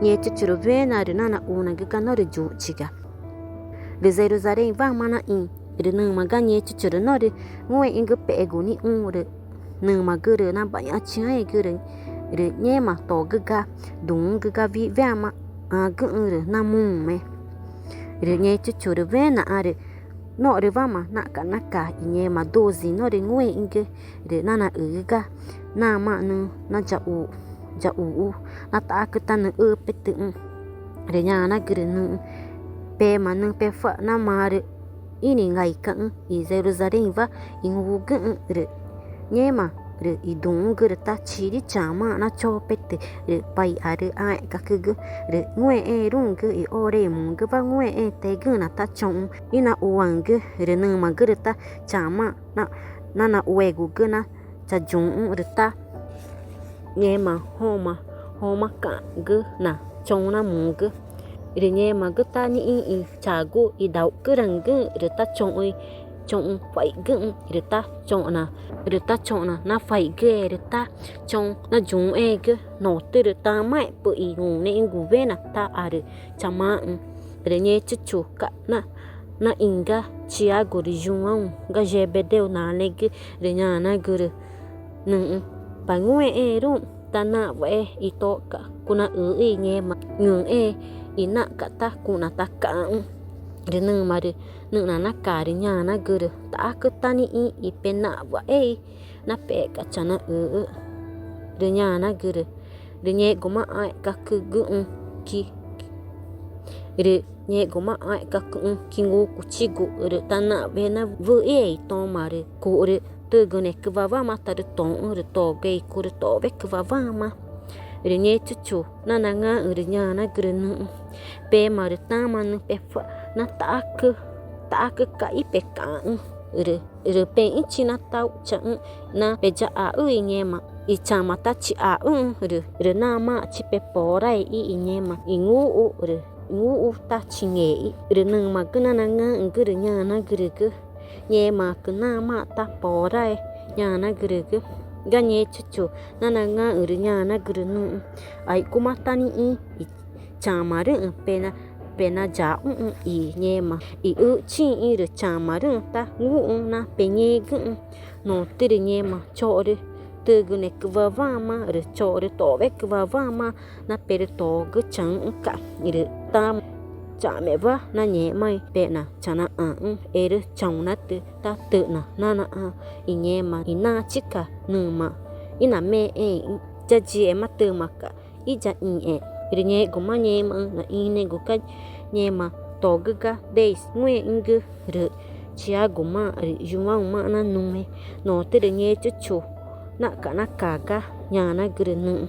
Nhé churu vena de nana una ganore juchiga. De Jerusalém va mana in. De nang maganye churu no de ngwe inga pego ni de nang magure na baya chia gure. De nhé ma to gaga dung gaga vi vama a gure na mung me. De nhé churu vena are no de vama naka inye ma dozi no de ngwe inga de nana uga na ma na ja u na ta ka tan petu de nya na gre nu pe ma nu pe fa na ma re ini ngai kan i Jerusalém va in wu gan re nye ma re i dung gre ta chi ri chama na cho pete re pai are ai ka ku re ngwe rung ge i ore mu ge va ngwe te ge na ta chong ina uang ge re nu ma gre ta chama na we gu ge na cha jung re ta nhé mà homa cả gư na trong na mù gư rồi nhé mà gư ta nhị chả gu i đau cứ rằng gư rồi ta trong phải gư rồi ta chọn na phải ghê rồi ta trong na dùng gư nọ từ rồi ta mãi bự nụ nên gu về na ta rồi chama rồi nhé chú cả na inga chia gu đi dùng ông ga jebe đều na lên gư rồi nhà na gư rồi nương pangwe rum tana we ito ka kuna nye ma ngung ina kata kuna taka de nung mari nung na kari nya na guru ta ka tani i pena wa na pe ka chana de nya na guru de nye goma ai ka ku gu ki de nye goma ai ka ku kingu ku chigu de tana we na vu to mari ku de từ gune kvava ma ta de ton de to ge ku de to ve kvava ma de nye chu na nga de nya na grenu pe ma de ta ma nu pe fa na ta ke ka i pe ka de pe i chi na ta cha na pe ja a nye ma i cha ma ta chi a de na ma chi pe po rai i nye ma i ngu ta chi nge de nang ma gna na nga de nya na gre nhé mà cứ na ma ta bỏ ra nhà na gửi cái ga nhé chú na nga ở nhà na gửi nu ai cũng mà ta ni chả mà rừng pe na ja nhé mà chi được chả mà rừng ta ngu na pe nhé gửi nó từ nhé mà cho đi từ cái này cứ va mà rồi cho đi to về cứ va mà na pe đi to cứ chẳng cả như ta chả mẹ vợ na nhẹ mày bé na chả na được chồng na ta tự na nhẹ mà na chỉ cả nương mà na mẹ cha chị em mà tự mà cả cha rồi nhẹ cũng mà nhẹ mà na này cũng cái nhẹ mà to cái days nguyên cái rồi chia cũng mà dùng mà na nung mẹ nó tự nhẹ chú na cả nhà na gửi nương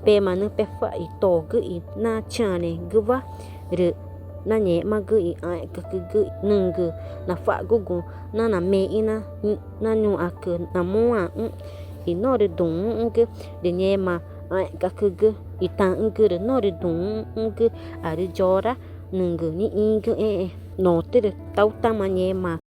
bé mà nương bé phải to cái na cha này cái vợ rồi na nhẹ mà gửi ai ka gửi nương gửi na fa gugu na me na nyu ak na mua nó de dung cái de nhẹ mà ai ka gửi tang gửi nó de dung cái ari jora nương gửi ni gửi nó te tau ta mà nhẹ mà